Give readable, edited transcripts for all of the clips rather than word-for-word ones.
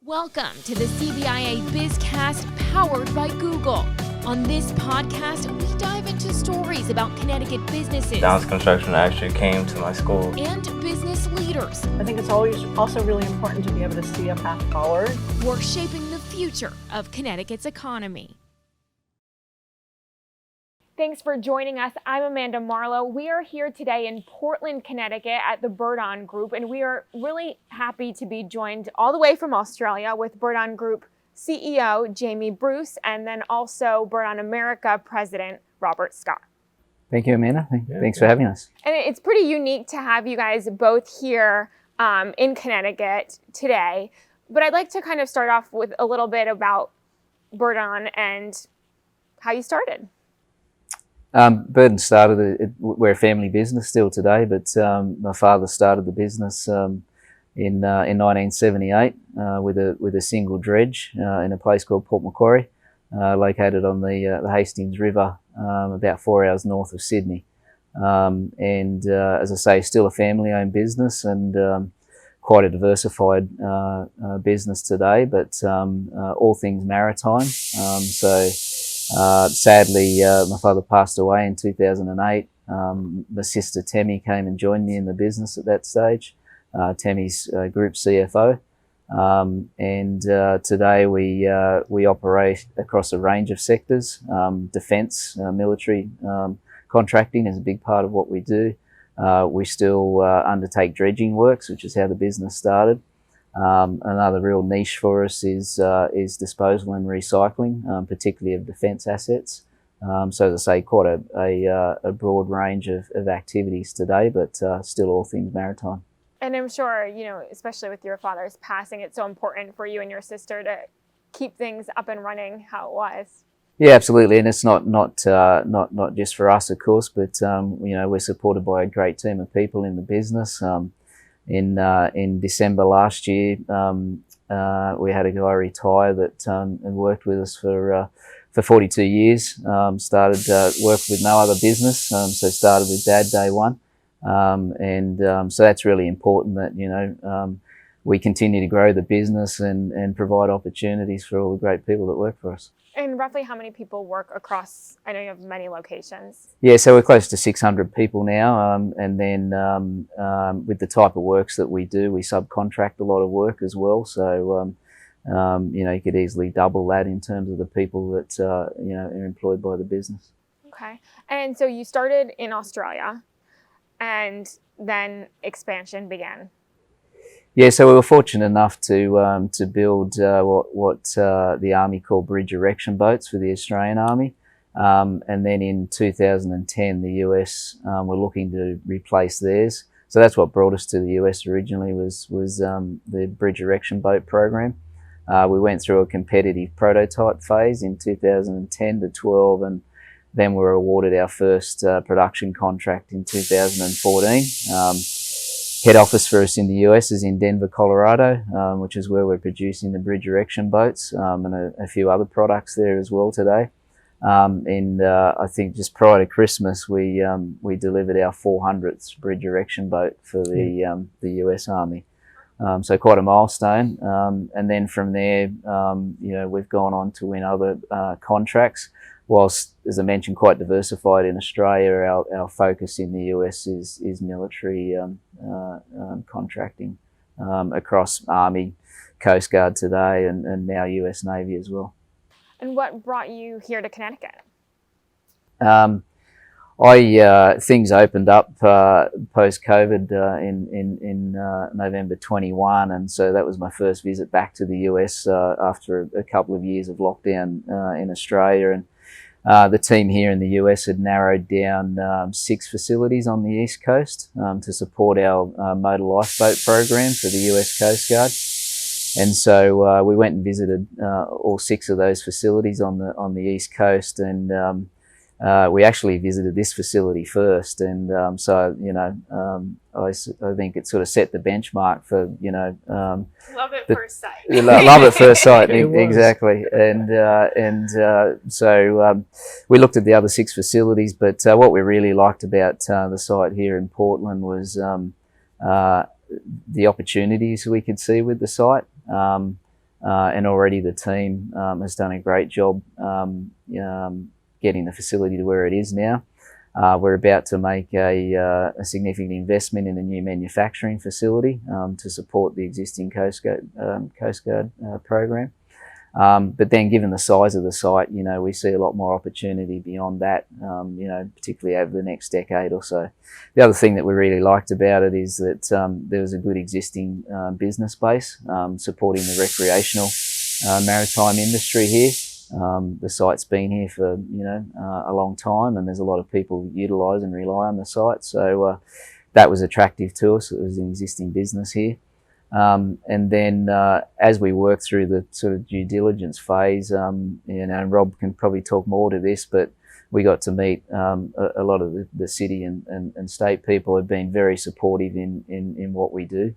Welcome to the CBIA BizCast powered by Google. On this podcast, we dive into stories about Connecticut businesses. Downs Construction actually came to my school. And business leaders. I think it's always also really important to be able to see a path forward. Who are shaping the future of Connecticut's economy. Thanks for joining us. I'm Amanda Marlowe. We are here today in Portland, Connecticut at the Birdon Group, and we are really happy to be joined all the way from Australia with Birdon Group CEO Jamie Bruce and then also Birdon America President Robert Scott. Thank you, Amanda. Thanks for having us. And it's pretty unique to have you guys both here in Connecticut today, but I'd like to kind of start off with a little bit about Birdon and how you started. Birdon started, we're a family business still today, but my father started the business in 1978 with a single dredge in a place called Port Macquarie, located on the Hastings River, about 4 hours north of Sydney. And as I say, still a family-owned business and quite a diversified business today, but all things maritime. Sadly, my father passed away in 2008. My sister Tammy came and joined me in the business at that stage. Tammy's group CFO. Today we operate across a range of sectors. Defence, military contracting is a big part of what we do. We still undertake dredging works, which is how the business started. Another real niche for us is disposal and recycling, particularly of defence assets. So as I say, quite a broad range of activities today, but still all things maritime. And I'm sure, especially with your father's passing, it's so important for you and your sister to keep things up and running how it was. Yeah, absolutely, and it's not just for us, of course, but we're supported by a great team of people in the business. In December last year, we had a guy retire that had worked with us for 42 years. Started work with no other business, so started with Dad day one, so that's really important that we continue to grow the business and provide opportunities for all the great people that work for us. And roughly how many people work across, I know you have many locations. Yeah, so we're close to 600 people now, and then with the type of works that we do, we subcontract a lot of work as well, so you could easily double that in terms of the people that are employed by the business. Okay, and so you started in Australia, and then expansion began. Yeah, so we were fortunate enough to build what the Army called bridge erection boats for the Australian Army, and then in 2010 the US were looking to replace theirs. So that's what brought us to the US originally was the bridge erection boat program. We went through a competitive prototype phase in 2010 to 12, and then we were awarded our first production contract in 2014. Head office for us in the US is in Denver, Colorado, which is where we're producing the bridge erection boats and a few other products there as well today. I think just prior to Christmas, we delivered our 400th bridge erection boat for the US Army. So quite a milestone. And then from there, we've gone on to win other contracts. Whilst, as I mentioned, quite diversified in Australia, our focus in the US is military contracting across Army, Coast Guard today, and now US Navy as well. And what brought you here to Connecticut? Things opened up post-COVID in November 21, and so that was my first visit back to the US after a couple of years of lockdown in Australia. And the team here in the US had narrowed down 6 facilities on the East Coast to support our motor lifeboat program for the US Coast Guard. And so we went and visited all 6 of those facilities on the East Coast, and we actually visited this facility first, and I think it sort of set the benchmark for Love at first sight. Love at first sight, exactly. So we looked at the other 6 facilities, but what we really liked about the site here in Portland was the opportunities we could see with the site. and already the team has done a great job getting the facility to where it is now. We're about to make a significant investment in a new manufacturing facility to support the existing Coast Guard program. But then given the size of the site, we see a lot more opportunity beyond that, particularly over the next decade or so. The other thing that we really liked about it is that there was a good existing business base supporting the recreational maritime industry here. The site's been here for, a long time, and there's a lot of people utilise and rely on the site. So that was attractive to us. It was an existing business here. And then as we work through the sort of due diligence phase, and Rob can probably talk more to this, but we got to meet a lot of the city and state people have been very supportive in what we do.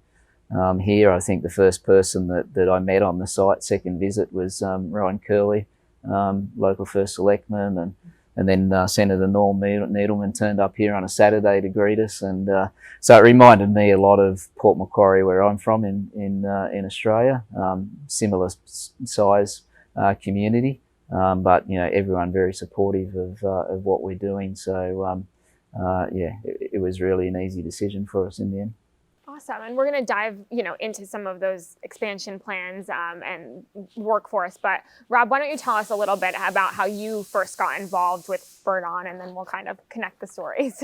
Here, I think the first person that I met on the site, second visit, was Ryan Curley, local first selectman, and then Senator Norm Needleman turned up here on a Saturday to greet us, and so it reminded me a lot of Port Macquarie, where I'm from in Australia. Similar size community, but everyone very supportive of what we're doing. So it was really an easy decision for us in the end. Awesome. And we're going to dive, into some of those expansion plans and workforce. But Rob, why don't you tell us a little bit about how you first got involved with Birdon, and then we'll kind of connect the stories.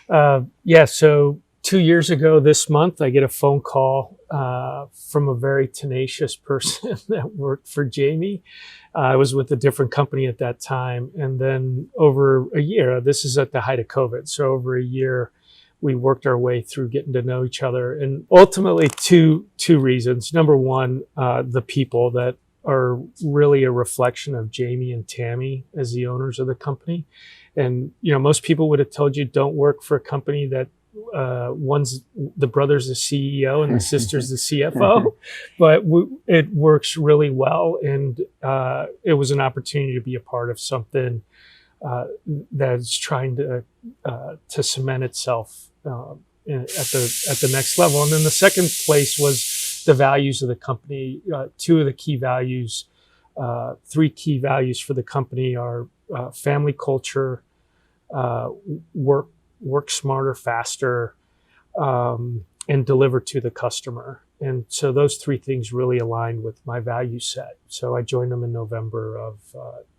So 2 years ago this month, I get a phone call from a very tenacious person that worked for Jamie. I was with a different company at that time. And then over a year, this is at the height of COVID, so over a year, we worked our way through getting to know each other, and ultimately two reasons. Number one, the people that are really a reflection of Jamie and Tammy as the owners of the company. And, most people would have told you don't work for a company that the brother's the CEO and the sister's the CFO, but it works really well. And it was an opportunity to be a part of something that's trying to cement itself at the next level. And then the second place was the values of the company. Two of the key values, three key values for the company are family culture, work smarter, faster, and deliver to the customer. And so those three things really aligned with my value set. So I joined them in November of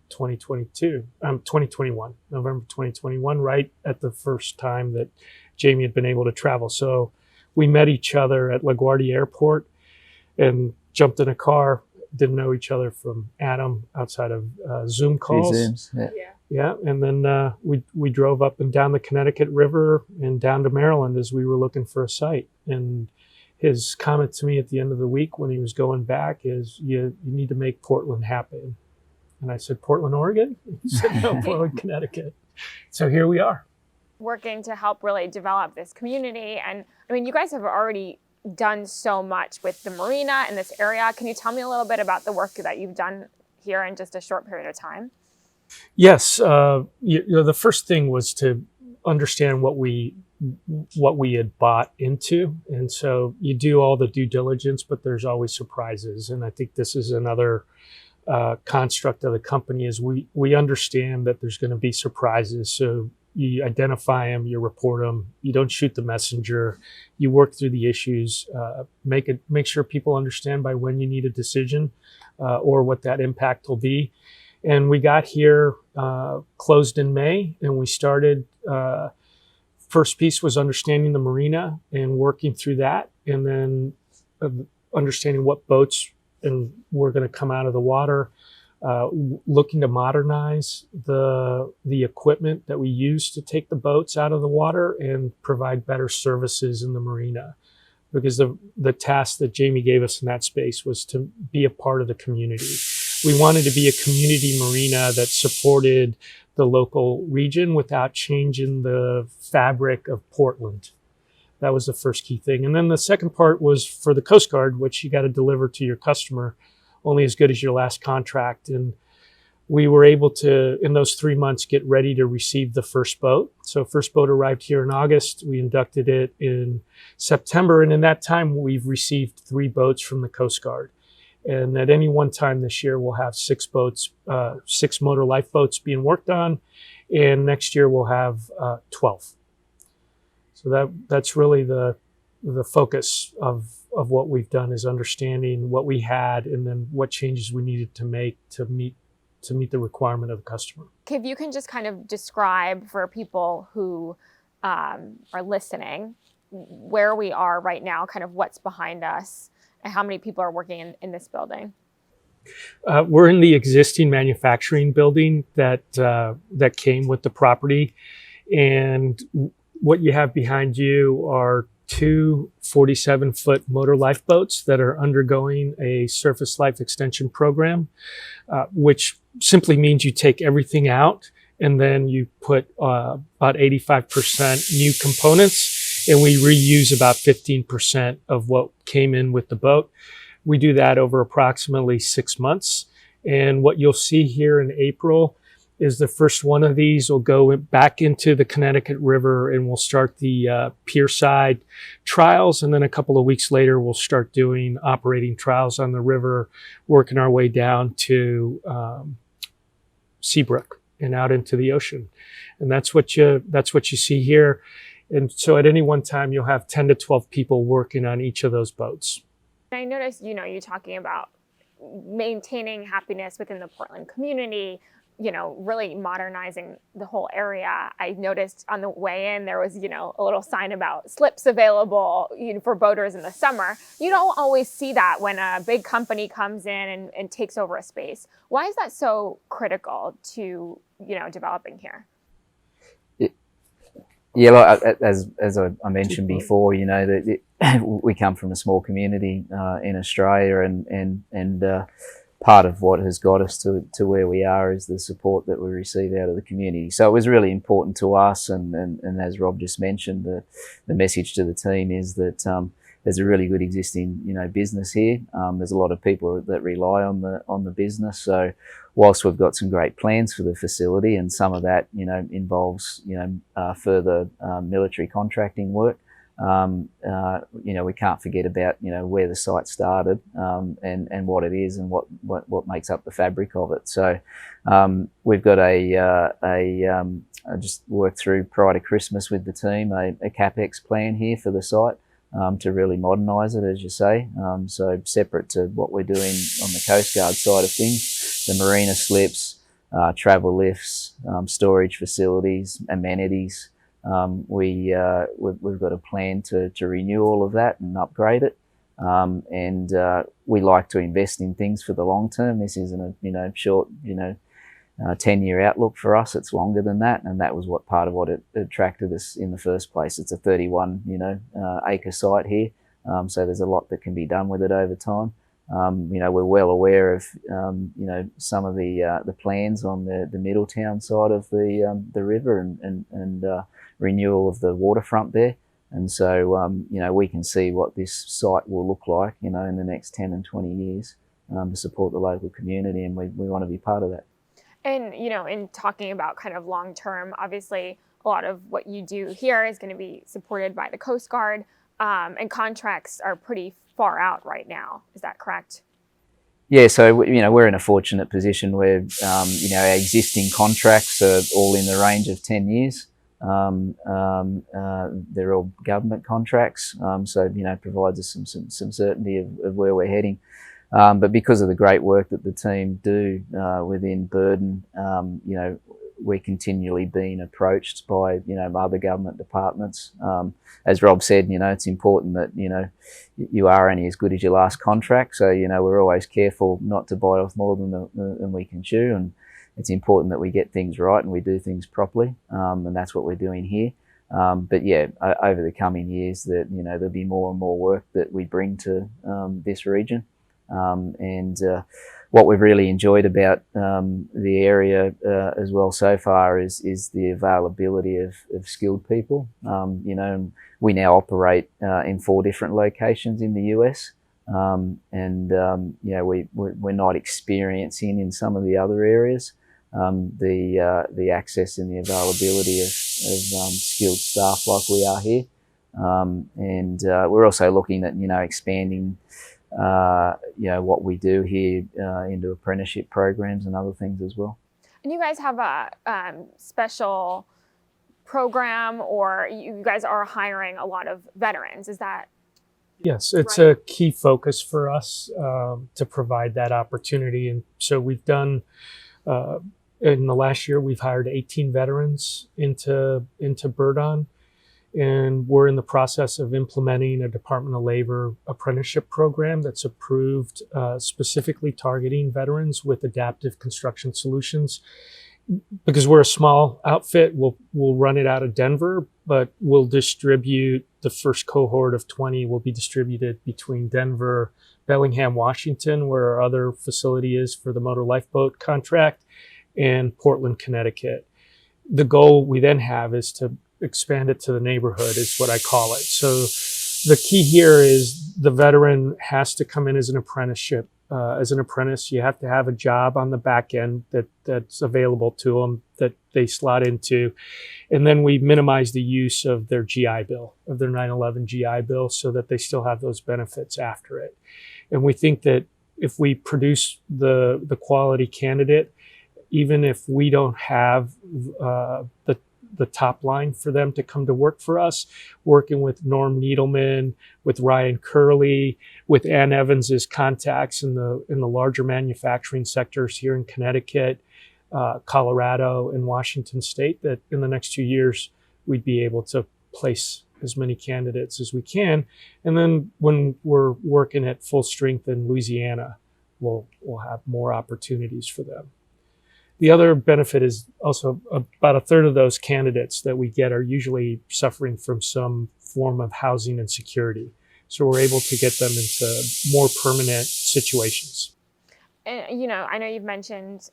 2021, November 2021, right at the first time that Jamie had been able to travel. So we met each other at LaGuardia Airport and jumped in a car, didn't know each other from Adam outside of Zoom calls. Zooms, yeah. And then we drove up and down the Connecticut River and down to Maryland as we were looking for a site. And his comment to me at the end of the week when he was going back is, you need to make Portland happen. And I said, Portland, Oregon? He said, no, Portland, Connecticut. So here we are. Working to help really develop this community. And you guys have already done so much with the marina in this area. Can you tell me a little bit about the work that you've done here in just a short period of time? Yes. The first thing was to understand what we had bought into. And so you do all the due diligence, but there's always surprises. And I think this is another construct of the company, is we understand that there's going to be surprises. So you identify them, you report them, you don't shoot the messenger, you work through the issues, make sure people understand by when you need a decision or what that impact will be. And we got here, closed in May, and we started, first piece was understanding the marina and working through that, and then understanding what boats and were going to come out of the water, looking to modernize the equipment that we use to take the boats out of the water and provide better services in the marina. Because the task that Jamie gave us in that space was to be a part of the community. We wanted to be a community marina that supported the local region without changing the fabric of Portland. That was the first key thing. And then the second part was for the Coast Guard, which you got to deliver to your customer only as good as your last contract. And we were able to, in those 3 months, get ready to receive the first boat. So first boat arrived here in August. We inducted it in September. And in that time, we've received 3 boats from the Coast Guard. And at any one time this year, we'll have 6 boats, 6 motor lifeboats being worked on. And next year we'll have 12. So that's really the focus of what we've done, is understanding what we had and then what changes we needed to make to meet the requirement of the customer. If you can just kind of describe for people who are listening where we are right now, kind of what's behind us, and how many people are working in this building. We're in the existing manufacturing building that came with the property, and what you have behind you are 2 47-foot motor lifeboats that are undergoing a surface life extension program, which simply means you take everything out and then you put about 85% new components, and we reuse about 15% of what came in with the boat. We do that over approximately 6 months. And what you'll see here in April is the first one of these will go back into the Connecticut River, and we'll start the pier side trials. And then a couple of weeks later, we'll start doing operating trials on the river, working our way down to Seabrook and out into the ocean. And that's what you see here. And so at any one time, you'll have 10 to 12 people working on each of those boats. I noticed, you talking about maintaining happiness within the Portland community, really modernizing the whole area. I noticed on the way in, there was, a little sign about slips available for boaters in the summer. You don't always see that when a big company comes in and takes over a space. Why is that so critical to, developing here? Yeah, like, as I mentioned before, that we come from a small community in Australia, and part of what has got us to where we are is the support that we receive out of the community. So it was really important to us, and as Rob just mentioned, the message to the team is that there's a really good existing business here. There's a lot of people that rely on the business. So whilst we've got some great plans for the facility, and some of that involves further military contracting work, we can't forget about where the site started, and what it is, and what makes up the fabric of it. So we've got I just worked through prior to Christmas with the team a capex plan here for the site, to really modernise it, as you say. So separate to what we're doing on the Coast Guard side of things, the marina slips, travel lifts, storage facilities, amenities. We've got a plan to renew all of that and upgrade it. And we like to invest in things for the long term. This isn't a short 10-year outlook for us. It's longer than that, and that was part of what it attracted us in the first place. It's a 31 acre site here, so there's a lot that can be done with it over time. We're well aware of some of the plans on the Middletown side of the river, and renewal of the waterfront there. And so we can see what this site will look like in the next 10 and 20 years, to support the local community, and we want to be part of that. And, in talking about kind of long term, obviously a lot of what you do here is going to be supported by the Coast Guard, and contracts are pretty far out right now. Is that correct? Yeah, so we're in a fortunate position where our existing contracts are all in the range of 10 years. They're all government contracts, so it provides us some certainty of where we're heading. But because of the great work that the team do within Birdon, we're continually being approached by other government departments. As Rob said, it's important that you are only as good as your last contract. So we're always careful not to bite off more than we can chew, and it's important that we get things right and we do things properly, and that's what we're doing here. But yeah, over the coming years, that there'll be more and more work that we bring to this region. What we've really enjoyed about the area as well so far is the availability of skilled people. We now operate in 4 different locations in the US, we're not experiencing in some of the other areas the access and the availability of skilled staff like we are here. We're also looking at expanding what we do here into apprenticeship programs and other things as well. And you guys have a special program, or you guys are hiring a lot of veterans, is that? Yes, it's right? a key focus for us to provide that opportunity. And so we've done, in the last year, we've hired 18 veterans into Birdon. And we're in the process of implementing a Department of Labor apprenticeship program that's approved specifically targeting veterans with adaptive construction solutions. Because we're a small outfit, we'll run it out of Denver, but we'll distribute the first cohort of 20 will be distributed between Denver, Bellingham, Washington, where our other facility is for the motor lifeboat contract, and Portland, Connecticut. The goal we then have is to expand it to the neighborhood, is what I call it. So the key here is the veteran has to come in as an apprenticeship. As an apprentice, you have to have a job on the back end that's available to them that they slot into. And then we minimize the use of their GI Bill, of their 9/11 GI Bill, so that they still have those benefits after it. And we think that if we produce the quality candidate, even if we don't have the top line for them to come to work for us, working with Norm Needleman, with Ryan Curley, with Ann Evans's contacts in the larger manufacturing sectors here in Connecticut, Colorado, and Washington State, that in the next 2 years, we'd be able to place as many candidates as we can. And then when we're working at full strength in Louisiana, we'll have more opportunities for them. The other benefit is also about a third of those candidates that we get are usually suffering from some form of housing insecurity. So we're able to get them into more permanent situations. And, I know you've mentioned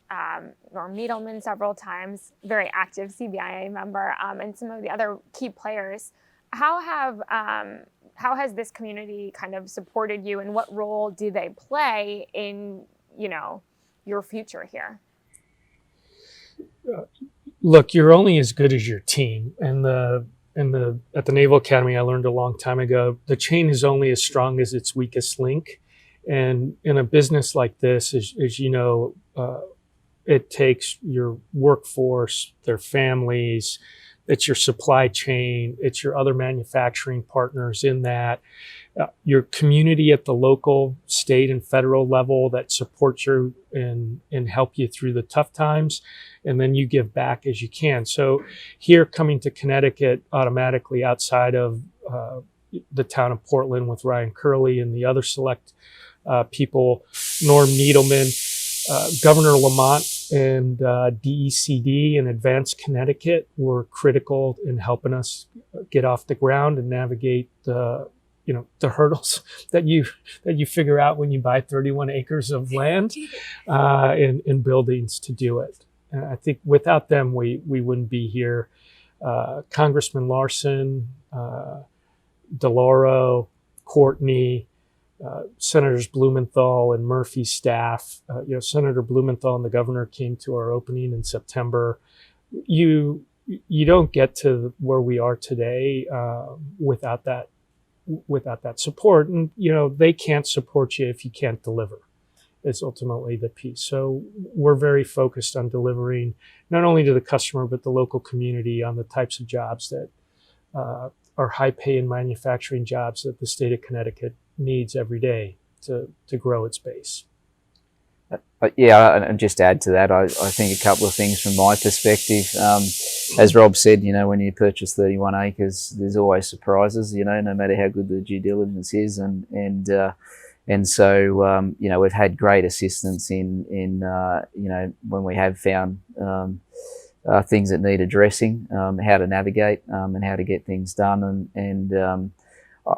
Norm Needleman several times, very active CBIA member, and some of the other key players. How has this community kind of supported you, and what role do they play in, your future here? Look, you're only as good as your team. And at the Naval Academy, I learned a long time ago, the chain is only as strong as its weakest link. And in a business like this, as you know, it takes your workforce, their families, it's your supply chain, it's your other manufacturing partners in that, your community at the local, state, and federal level that supports you and help you through the tough times. And then you give back as you can. So here, coming to Connecticut automatically outside of the town of Portland with Ryan Curley and the other select people, Norm Needleman, Governor Lamont, and DECD and Advanced Connecticut were critical in helping us get off the ground and navigate the hurdles that you figure out when you buy 31 acres of land in buildings to do it. And I think without them, we wouldn't be here. Congressman Larson, DeLauro, Courtney, Senators Blumenthal and Murphy's staff. Senator Blumenthal and the governor came to our opening in September. You don't get to where we are today without that support. And they can't support you if you can't deliver. Is ultimately the piece. So we're very focused on delivering not only to the customer but the local community on the types of jobs that are high-paying manufacturing jobs that the state of Connecticut needs every day to grow its base. And just add to that, I think a couple of things from my perspective. As Rob said, when you purchase 31 acres, there's always surprises, no matter how good the due diligence is. And so, we've had great assistance in when we have found things that need addressing, how to navigate and how to get things done. And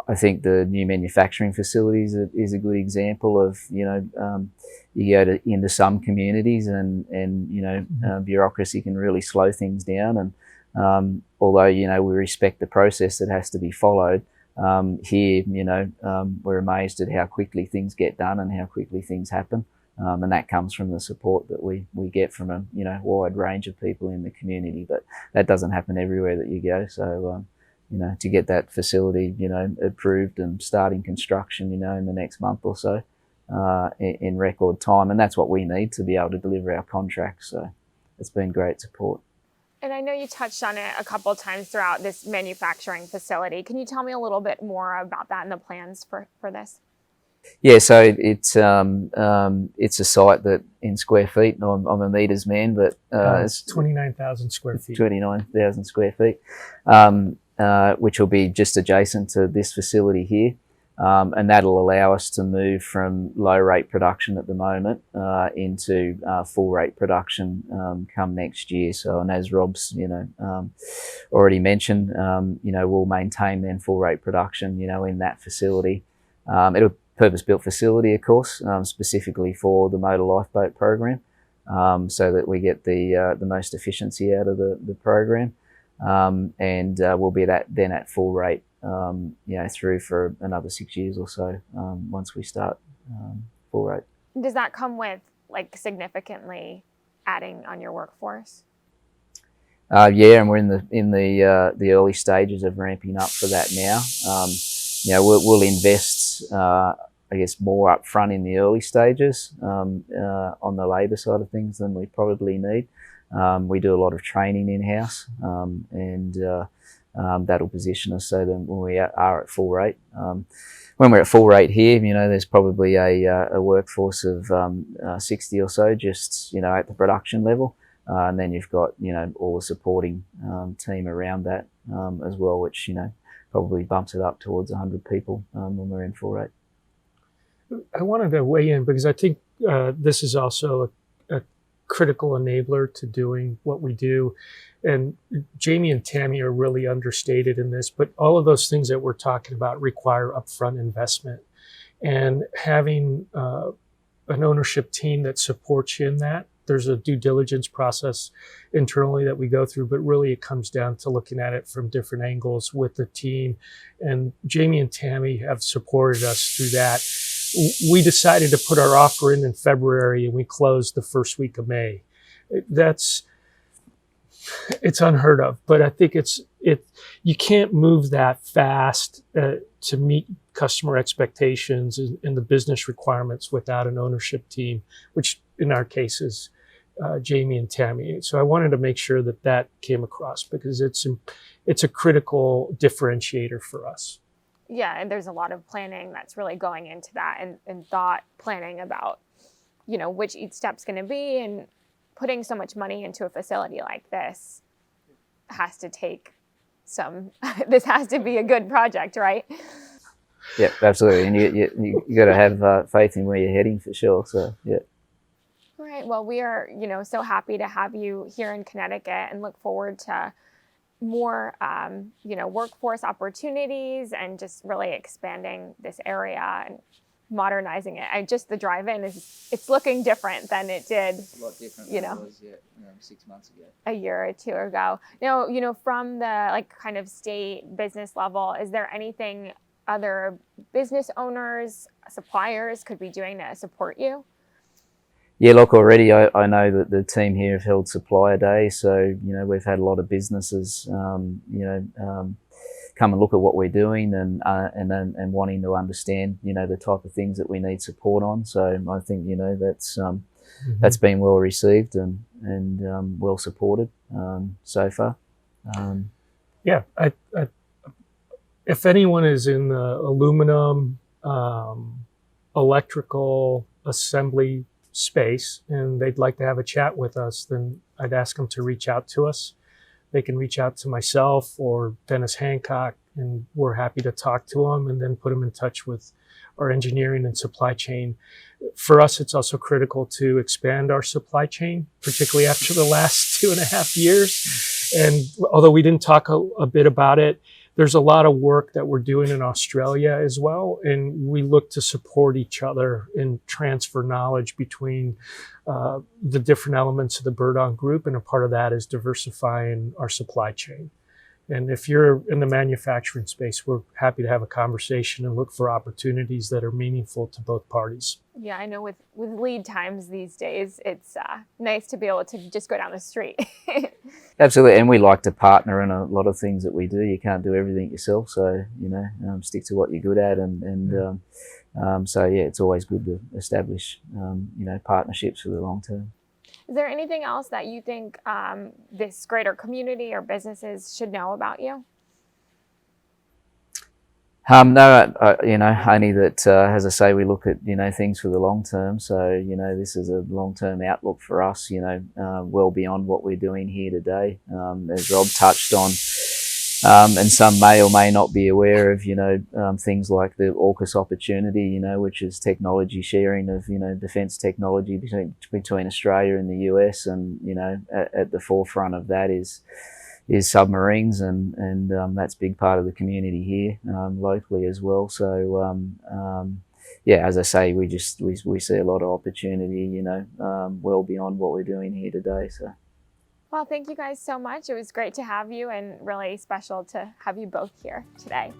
I think the new manufacturing facilities is a good example of, you go into some communities and bureaucracy can really slow things down. And although, we respect the process that has to be followed, here, we're amazed at how quickly things get done and how quickly things happen. And that comes from the support that we get from a wide range of people in the community. But that doesn't happen everywhere that you go. So to get that facility, approved and starting construction, in the next month or so, in record time. And that's what we need to be able to deliver our contracts. So it's been great support. And I know you touched on it a couple of times throughout this manufacturing facility. Can you tell me a little bit more about that and the plans for this? Yeah, so it's a site that in square feet, I'm a metres man, but it's 29,000 square feet. 29,000 square feet, which will be just adjacent to this facility here. And that'll allow us to move from low rate production at the moment into full rate production come next year. So, and as Rob's already mentioned, we'll maintain then full rate production in that facility. It'll purpose-built facility, of course, specifically for the motor lifeboat program, so that we get the most efficiency out of the program, and we'll be then at full rate. Through for another 6 years or so once we start full rate. Does that come with significantly adding on your workforce? Yeah, and we're in the early stages of ramping up for that now. We'll invest, more up front in the early stages on the labour side of things than we probably need. We do a lot of training in-house, and that'll position us so that when we are at full rate. When we're at full rate here, there's probably a workforce of 60 or so just, at the production level. And then you've got, all the supporting team around that as well, which, probably bumps it up towards 100 people when we're in full rate. I wanted to weigh in because I think this is also a critical enabler to doing what we do. And Jamie and Tammy are really understated in this, but all of those things that we're talking about require upfront investment. And having an ownership team that supports you in that, there's a due diligence process internally that we go through, but really it comes down to looking at it from different angles with the team. And Jamie and Tammy have supported us through that. We decided to put our offer in February and we closed the first week of May. It's unheard of, but I think you can't move that fast to meet customer expectations and the business requirements without an ownership team, which in our case is Jamie and Tammy. So I wanted to make sure that came across because it's a critical differentiator for us. Yeah, and there's a lot of planning that's really going into that and thought planning about, which each step's going to be, and putting so much money into a facility like this has to take this has to be a good project, right? Yeah, absolutely. And you got to have faith in where you're heading for sure. So, yeah. All right. Well, we are, so happy to have you here in Connecticut and look forward to more, workforce opportunities and just really expanding this area and modernizing it. The drive-in it's looking different than it did. It's a lot different than it was 6 months ago. A year or two ago. Now, from the kind of state business level, is there anything other business owners, suppliers could be doing to support you? Yeah, look, already I know that the team here have held Supplier Day, so we've had a lot of businesses come and look at what we're doing and wanting to understand the type of things that we need support on. So I think that's been well received and well supported so far. Yeah, if anyone is in the aluminum, electrical assembly space and they'd like to have a chat with us, then I'd ask them to reach out to us. They can reach out to myself or Dennis Hancock, and we're happy to talk to them and then put them in touch with our engineering and supply chain. For us, it's also critical to expand our supply chain, particularly after the last 2.5 years. And although we didn't talk a bit about it, there's a lot of work that we're doing in Australia as well, and we look to support each other and transfer knowledge between the different elements of the Birdon group, and a part of that is diversifying our supply chain. And if you're in the manufacturing space, we're happy to have a conversation and look for opportunities that are meaningful to both parties. Yeah, I know with lead times these days, it's nice to be able to just go down the street. Absolutely, and we like to partner in a lot of things that we do. You can't do everything yourself, so stick to what you're good at, so yeah, it's always good to establish partnerships for the long term. Is there anything else that you think this greater community or businesses should know about you? No, only that, as I say, we look at, things for the long term. So, this is a long-term outlook for us, well beyond what we're doing here today. As Rob touched on, and some may or may not be aware of, things like the AUKUS opportunity, which is technology sharing of, defence technology between Australia and the US. And, at the forefront of that is submarines, and that's a big part of the community here locally as well. So yeah, as I say, we see a lot of opportunity, well beyond what we're doing here today. So. Well, thank you guys so much. It was great to have you, and really special to have you both here today.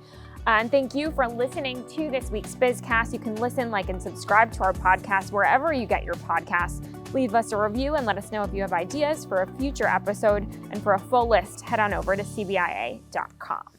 And thank you for listening to this week's BizCast. You can listen, like, and subscribe to our podcast wherever you get your podcasts. Leave us a review and let us know if you have ideas for a future episode. And for a full list, head on over to CBIA.com.